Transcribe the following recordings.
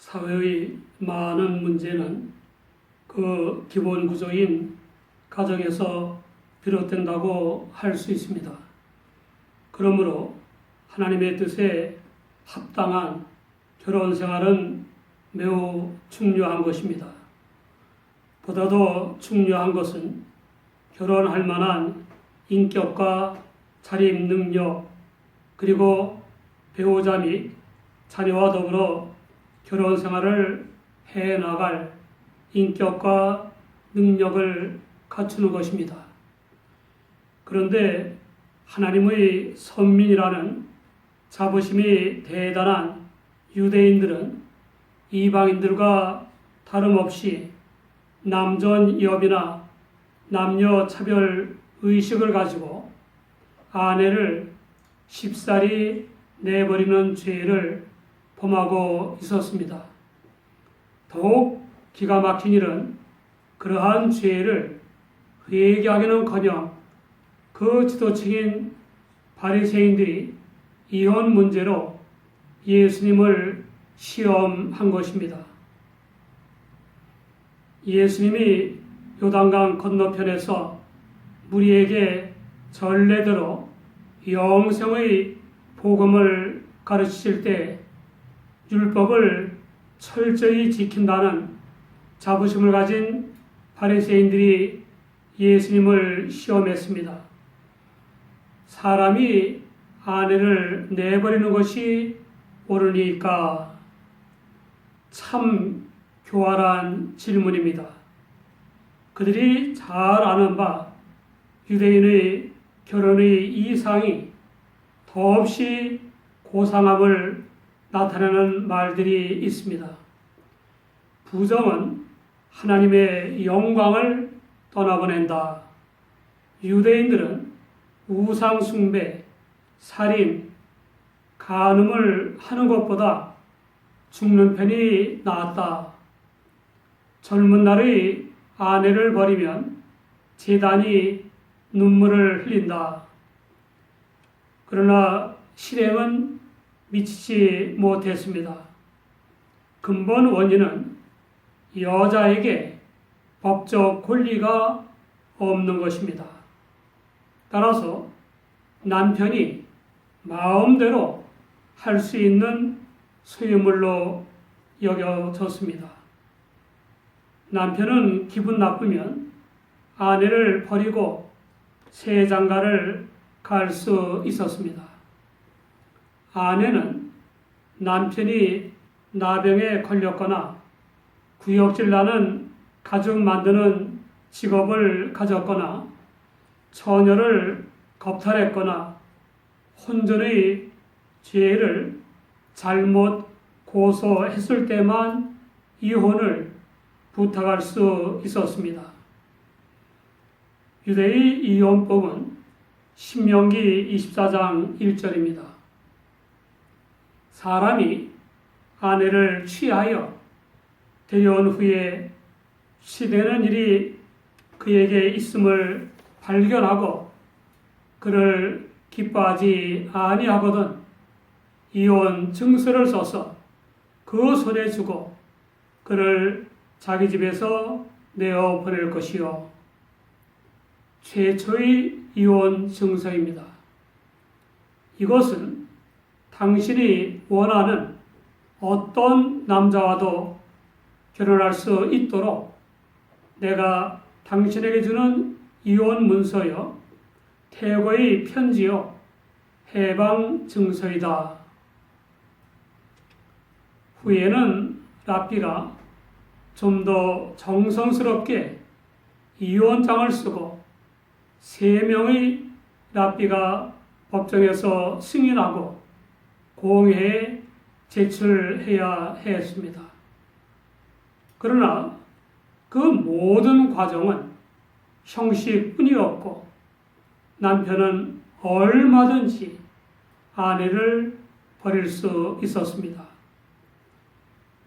사회의 많은 문제는 그 기본 구조인 가정에서 비롯된다고 할 수 있습니다. 그러므로 하나님의 뜻에 합당한 결혼 생활은 매우 중요한 것입니다. 보다도 중요한 것은 결혼할 만한 인격과 자립 능력, 그리고 배우자 및 자녀와 더불어 결혼 생활을 해나갈 인격과 능력을 갖추는 것입니다. 그런데 하나님의 선민이라는 자부심이 대단한 유대인들은 이방인들과 다름없이 남존여비나 남녀 차별 의식을 가지고 아내를 쉽사리 내버리는 죄를 범하고 있었습니다. 더욱 기가 막힌 일은 그러한 죄를 회개하기는커녕 그 지도층인 바리새인들이 이혼 문제로 예수님을 시험한 것입니다. 예수님이 요단강 건너편에서 무리에게 전례대로 영생의 복음을 가르치실 때 율법을 철저히 지킨다는 자부심을 가진 바리새인들이 예수님을 시험했습니다. 사람이 아내를 내버리는 것이 옳으니까? 참 교활한 질문입니다. 그들이 잘 아는 바 유대인의 결혼의 이상이 더없이 고상함을 나타내는 말들이 있습니다. 부정은 하나님의 영광을 떠나보낸다. 유대인들은 우상 숭배, 살인, 간음을 하는 것보다 죽는 편이 낫다. 젊은 날의 아내를 버리면 제단이 눈물을 흘린다. 그러나 실행은 미치지 못했습니다. 근본 원인은 여자에게 법적 권리가 없는 것입니다. 따라서 남편이 마음대로 할 수 있는 소유물로 여겨졌습니다. 남편은 기분 나쁘면 아내를 버리고 새 장가를 갈 수 있었습니다. 아내는 남편이 나병에 걸렸거나 구역질 나는 가죽 만드는 직업을 가졌거나 처녀를 겁탈했거나 혼전의 죄를 잘못 고소했을 때만 이혼을 부탁할 수 있었습니다. 유대의 이혼법은 신명기 24장 1절입니다. 사람이 아내를 취하여 데려온 후에 시되는 일이 그에게 있음을 발견하고 그를 기뻐하지 아니하거든 이혼 증서를 써서 그 손에 주고 그를 자기 집에서 내어 보낼 것이요. 최초의 이혼 증서입니다. 이것은 당신이 원하는 어떤 남자와도 결혼할 수 있도록 내가 당신에게 주는 이혼 문서요, 태고의 편지요, 해방 증서이다. 후에는 랍비가 좀 더 정성스럽게 이혼장을 쓰고 3명의 랍비가 법정에서 승인하고 공회에 제출해야 했습니다. 그러나 그 모든 과정은 형식뿐이었고 남편은 얼마든지 아내를 버릴 수 있었습니다.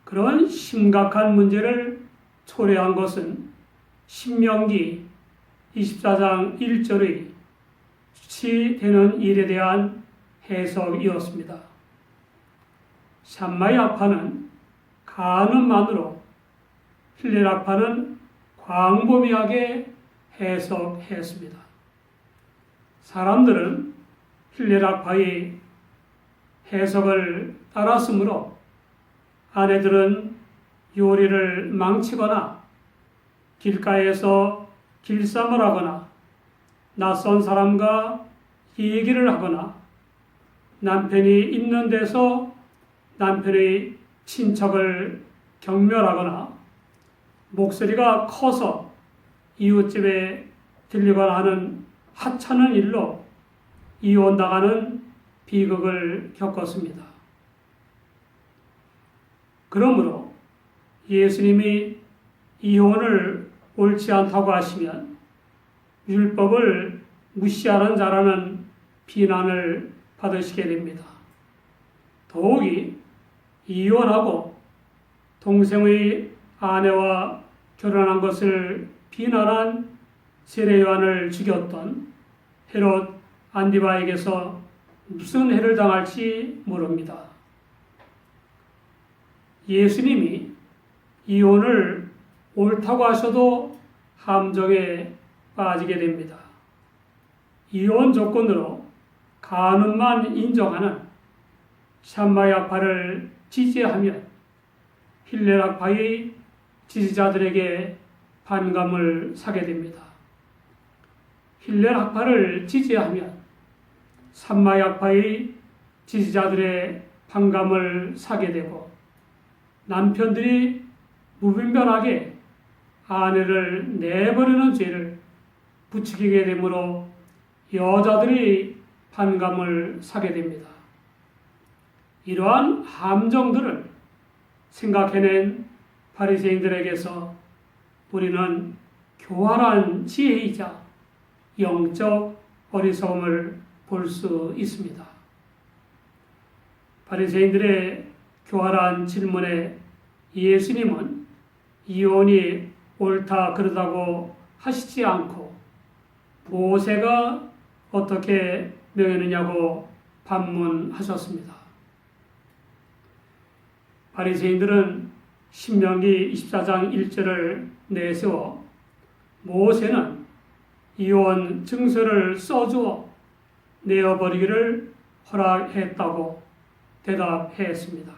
그런 심각한 문제를 초래한 것은 신명기 24장 1절의 주치되는 일에 대한 해석이었습니다. 샴마의 아파는 간음만으로 힐레락파는 광범위하게 해석했습니다. 사람들은 힐레락파의 해석을 따랐으므로 아내들은 요리를 망치거나 길가에서 길쌈을 하거나 낯선 사람과 얘기를 하거나 남편이 있는 데서 남편의 친척을 경멸하거나 목소리가 커서 이웃집에 들리거나 하는 하찮은 일로 이혼당하는 비극을 겪었습니다. 그러므로 예수님이 이혼을 옳지 않다고 하시면 율법을 무시하는 자라는 비난을 받으시게 됩니다. 더욱이 이혼하고 동생의 아내와 결혼한 것을 비난한 세례 요한을 죽였던 헤롯 안디바에게서 무슨 해를 당할지 모릅니다. 예수님이 이혼을 옳다고 하셔도 함정에 빠지게 됩니다. 이혼 조건으로 간음만 인정하는 샴마야파를 지지하면 힐레락파의 지지자들에게 반감을 사게 됩니다. 힐레락파를 지지하면 삼마야파의 지지자들의 반감을 사게 되고 남편들이 무분별하게 아내를 내버리는 죄를 부추기게 되므로 여자들이 반감을 사게 됩니다. 이러한 함정들을 생각해낸 바리새인들에게서 우리는 교활한 지혜이자 영적 어리석음을 볼 수 있습니다. 바리새인들의 교활한 질문에 예수님은 이혼이 옳다 그러다고 하시지 않고 모세가 어떻게 명했느냐고 반문하셨습니다. 바리새인들은 신명기 24장 1절을 내세워 모세는 이혼 증서를 써주어 내어버리기를 허락했다고 대답했습니다.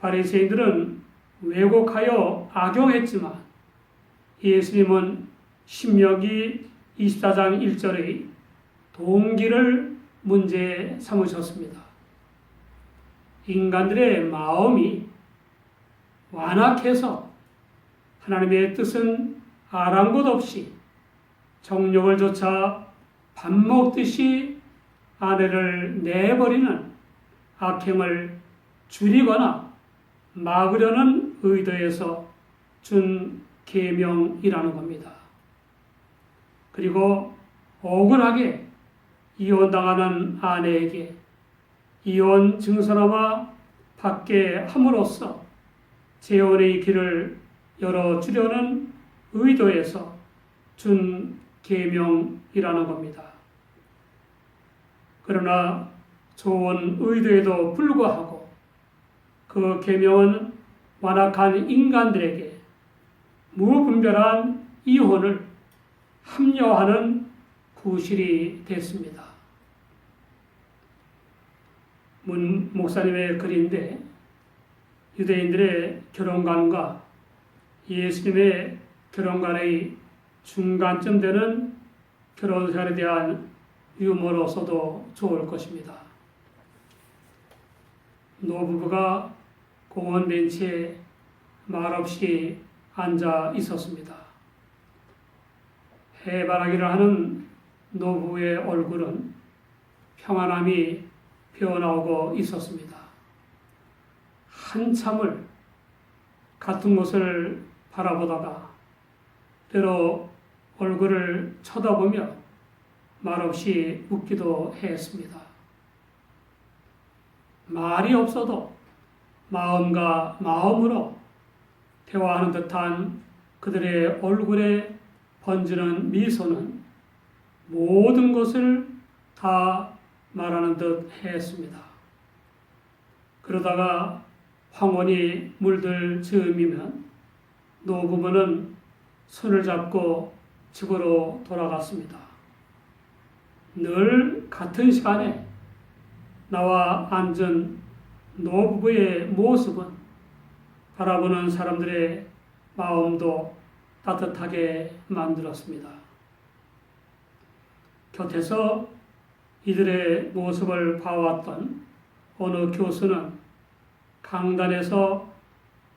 바리새인들은 왜곡하여 악용했지만 예수님은 신명기 24장 1절의 동기를 문제 삼으셨습니다. 인간들의 마음이 완악해서 하나님의 뜻은 아랑곳 없이 정욕을 좇아 밥 먹듯이 아내를 내버리는 악행을 줄이거나 막으려는 의도에서 준 계명이라는 겁니다. 그리고 억울하게 이혼당하는 아내에게 이혼 증서나마 받게 함으로써 재혼의 길을 열어주려는 의도에서 준 계명이라는 겁니다. 그러나 좋은 의도에도 불구하고 그 계명은 완악한 인간들에게 무분별한 이혼을 합리화하는 구실이 됐습니다. 문 목사님의 글인데 유대인들의 결혼관과 예수님의 결혼관의 중간쯤 되는 결혼생활에 대한 유머로서도 좋을 것입니다. 노부부가 공원 벤치에 말없이 앉아 있었습니다. 해바라기를 하는 노부의 얼굴은 평안함이 피어나오고 있었습니다. 한참을 같은 곳을 바라보다가 때로 얼굴을 쳐다보며 말없이 웃기도 했습니다. 말이 없어도 마음과 마음으로 대화하는 듯한 그들의 얼굴에 번지는 미소는 모든 것을 다 말하는 듯 했습니다. 그러다가 황혼이 물들 즈음이면 노부부는 손을 잡고 집으로 돌아갔습니다. 늘 같은 시간에 나와 앉은 노부부의 모습은 바라보는 사람들의 마음도 따뜻하게 만들었습니다. 곁에서 이들의 모습을 봐왔던 어느 교수는 강단에서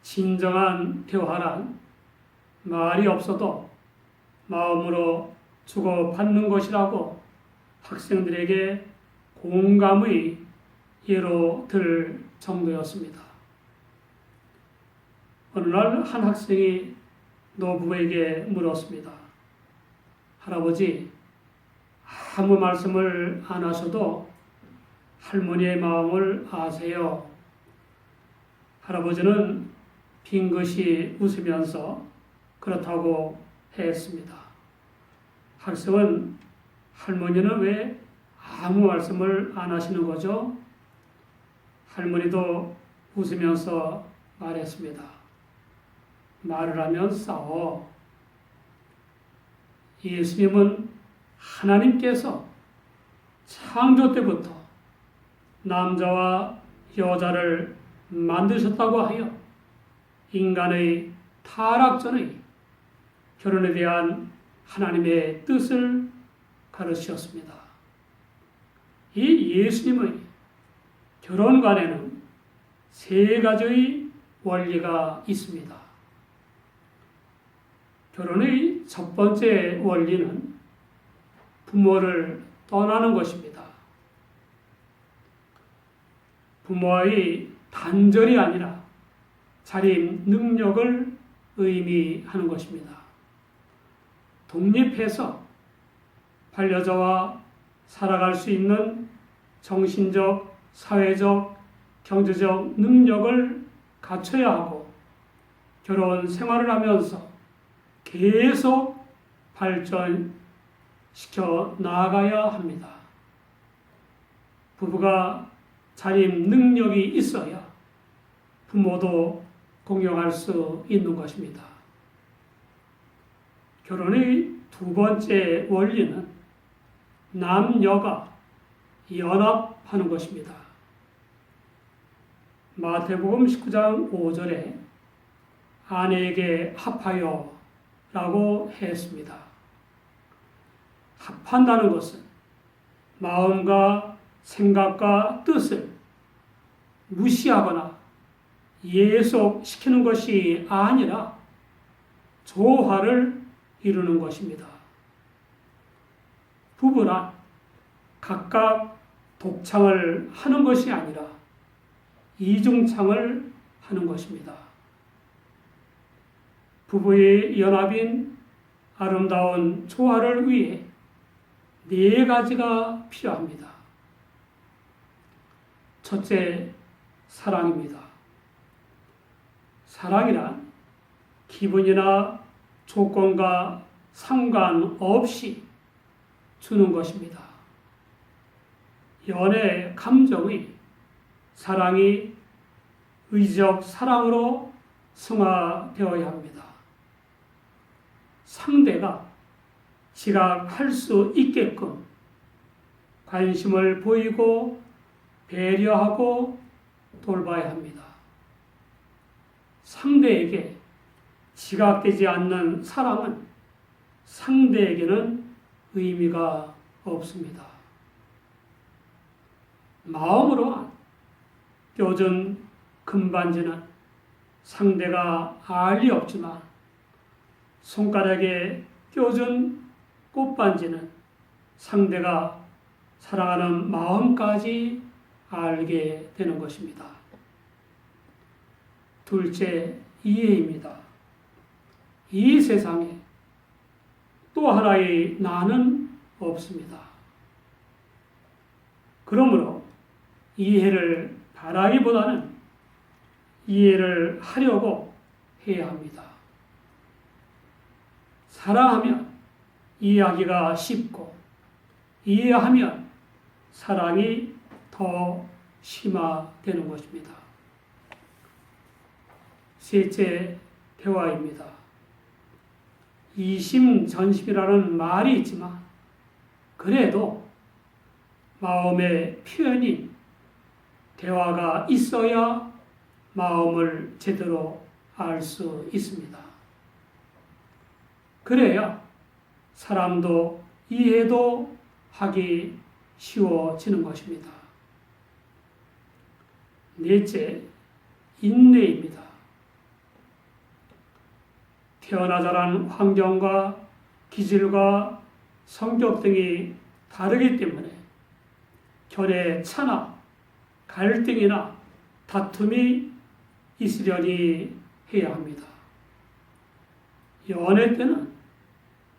진정한 대화란 말이 없어도 마음으로 주고받는 것이라고 학생들에게 공감의 예로 들 정도였습니다. 어느 날 한 학생이 노부부에게 물었습니다. 할아버지, 아무 말씀을 안 하셔도 할머니의 마음을 아세요. 할아버지는 빙긋이 웃으면서 그렇다고 했습니다. 학생은 할머니는 왜 아무 말씀을 안 하시는 거죠? 할머니도 웃으면서 말했습니다. 말을 하면 싸워. 예수님은 하나님께서 창조 때부터 남자와 여자를 만드셨다고 하여 인간의 타락 전의 결혼에 대한 하나님의 뜻을 가르치셨습니다. 이 예수님의 결혼관에는 세 가지의 원리가 있습니다. 결혼의 첫 번째 원리는 부모를 떠나는 것입니다. 부모의 단절이 아니라 자립 능력을 의미하는 것입니다. 독립해서 반려자와 살아갈 수 있는 정신적, 사회적, 경제적 능력을 갖춰야 하고 결혼 생활을 하면서 계속 발전시켜 나아가야 합니다. 부부가 자립 능력이 있어야 부모도 공경할 수 있는 것입니다. 결혼의 두 번째 원리는 남녀가 연합하는 것입니다. 마태복음 19장 5절에 아내에게 합하여 라고 했습니다. 합한다는 것은 마음과 생각과 뜻을 무시하거나 예속시키는 것이 아니라 조화를 이루는 것입니다. 부부란 각각 독창을 하는 것이 아니라 이중창을 하는 것입니다. 부부의 연합인 아름다운 조화를 위해 네 가지가 필요합니다. 첫째, 사랑입니다. 사랑이란 기분이나 조건과 상관없이 주는 것입니다. 연애 감정의 사랑이 의지적 사랑으로 승화되어야 합니다. 상대가 지각할 수 있게끔 관심을 보이고 배려하고 돌봐야 합니다. 상대에게 지각되지 않는 사랑은 상대에게는 의미가 없습니다. 마음으로 껴준 금반지는 상대가 알 리 없지만 손가락에 껴준 꽃반지는 상대가 사랑하는 마음까지 알게 되는 것입니다. 둘째, 이해입니다. 이 세상에 또 하나의 나는 없습니다. 그러므로 이해를 바라기보다는 이해를 하려고 해야 합니다. 사랑하면 이해하기가 쉽고 이해하면 사랑이 더 심화되는 것입니다. 셋째 대화입니다. 이심전심이라는 말이 있지만 그래도 마음의 표현인 대화가 있어야 마음을 제대로 알 수 있습니다. 그래야 사람도 이해도 하기 쉬워지는 것입니다. 넷째, 인내입니다. 태어나 자란 환경과 기질과 성격 등이 다르기 때문에 결의 차나 갈등이나 다툼이 있으려니 해야 합니다. 연애 때는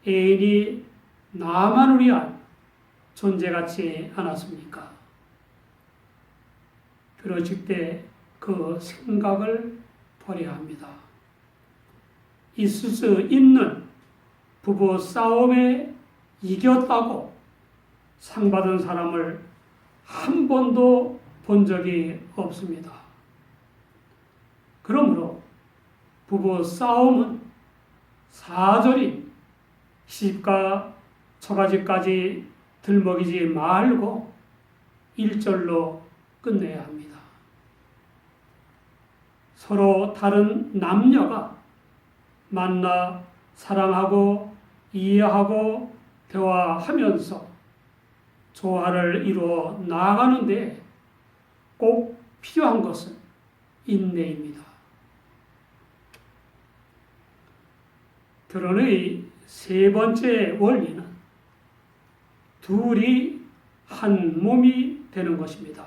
애인이 나만을 위한 존재 같지 않았습니까? 그러실 때 그 생각을 버려야 합니다. 있을 수 있는 부부 싸움에 이겼다고 상받은 사람을 한 번도 본 적이 없습니다. 그러므로 부부 싸움은 사절인 시집과 처가집까지 들먹이지 말고 1절로 끝내야 합니다. 서로 다른 남녀가 만나 사랑하고 이해하고 대화하면서 조화를 이루어 나아가는데 꼭 필요한 것은 인내입니다. 결혼의 세 번째 원리는 둘이 한 몸이 되는 것입니다.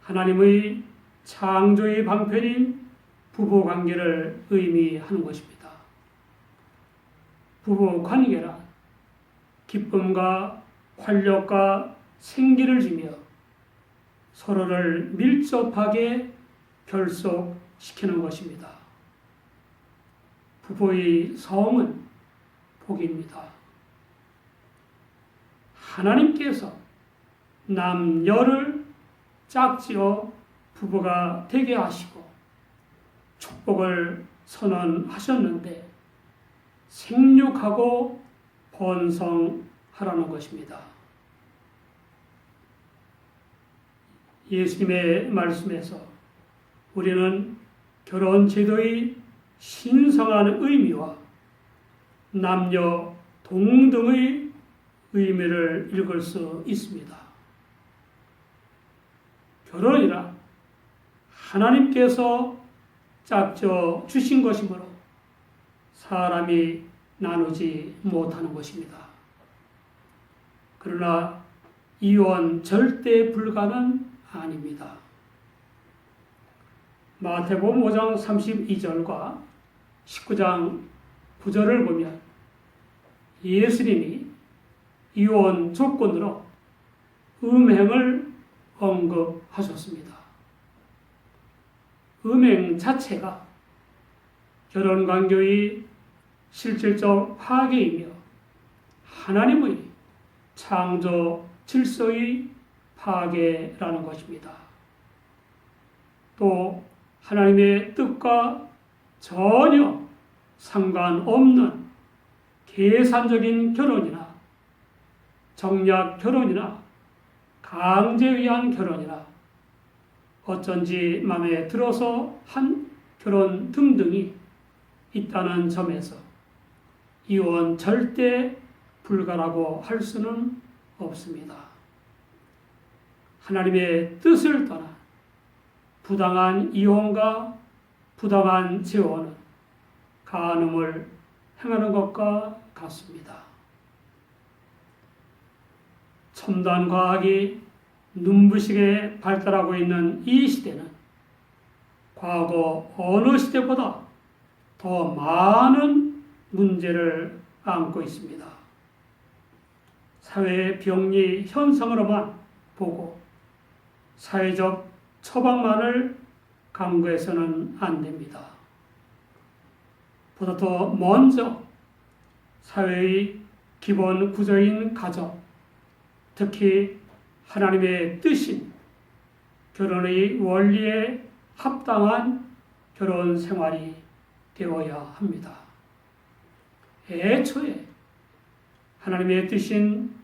하나님의 창조의 방편인 부부관계를 의미하는 것입니다. 부부관계란 기쁨과 활력과 생기를 주며 서로를 밀접하게 결속시키는 것입니다. 부부의 성은 복입니다. 하나님께서 남녀를 짝지어 부부가 되게 하시고 축복을 선언하셨는데 생육하고 번성하라는 것입니다. 예수님의 말씀에서 우리는 결혼 제도의 신성한 의미와 남녀 동등의 의미를 읽을 수 있습니다. 결혼이란 하나님께서 짝져 주신 것이므로 사람이 나누지 못하는 것입니다. 그러나 이혼 절대 불가는 아닙니다. 마태복음 5장 32절과 19장 9절을 보면 예수님이 이혼 조건으로 음행을 언급하셨습니다. 음행 자체가 결혼관계의 실질적 파괴이며 하나님의 창조 질서의 파괴라는 것입니다. 또 하나님의 뜻과 전혀 상관없는 계산적인 결혼이나 정략 결혼이나 강제에 의한 결혼이나 어쩐지 마음에 들어서 한 결혼 등등이 있다는 점에서 이혼 절대 불가라고 할 수는 없습니다. 하나님의 뜻을 떠나 부당한 이혼과 부당한 재혼은 간음을 행하는 것과 같습니다. 첨단 과학이 눈부시게 발달하고 있는 이 시대는 과거 어느 시대보다 더 많은 문제를 안고 있습니다. 사회의 병리 현상으로만 보고 사회적 처방만을 강구해서는 안 됩니다. 보다 더 먼저 사회의 기본 구조인 가정, 특히 하나님의 뜻인 결혼의 원리에 합당한 결혼 생활이 되어야 합니다. 애초에 하나님의 뜻인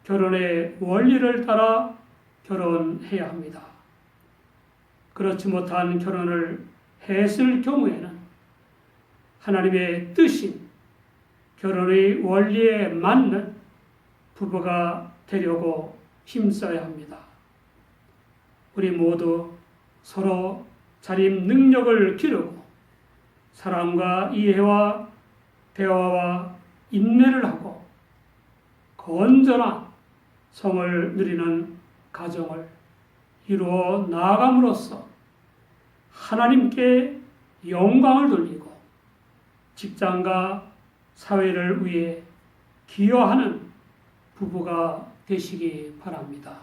결혼의 원리를 따라 결혼해야 합니다. 그렇지 못한 결혼을 했을 경우에는 하나님의 뜻인 결혼의 원리에 맞는 부부가 되려고 힘써야 합니다. 우리 모두 서로 자립 능력을 기르고 사랑과 이해와 대화와 인내를 하고 건전한 성을 누리는 가정을 이루어 나아감으로써 하나님께 영광을 돌리고 직장과 사회를 위해 기여하는 부부가 되시기 바랍니다.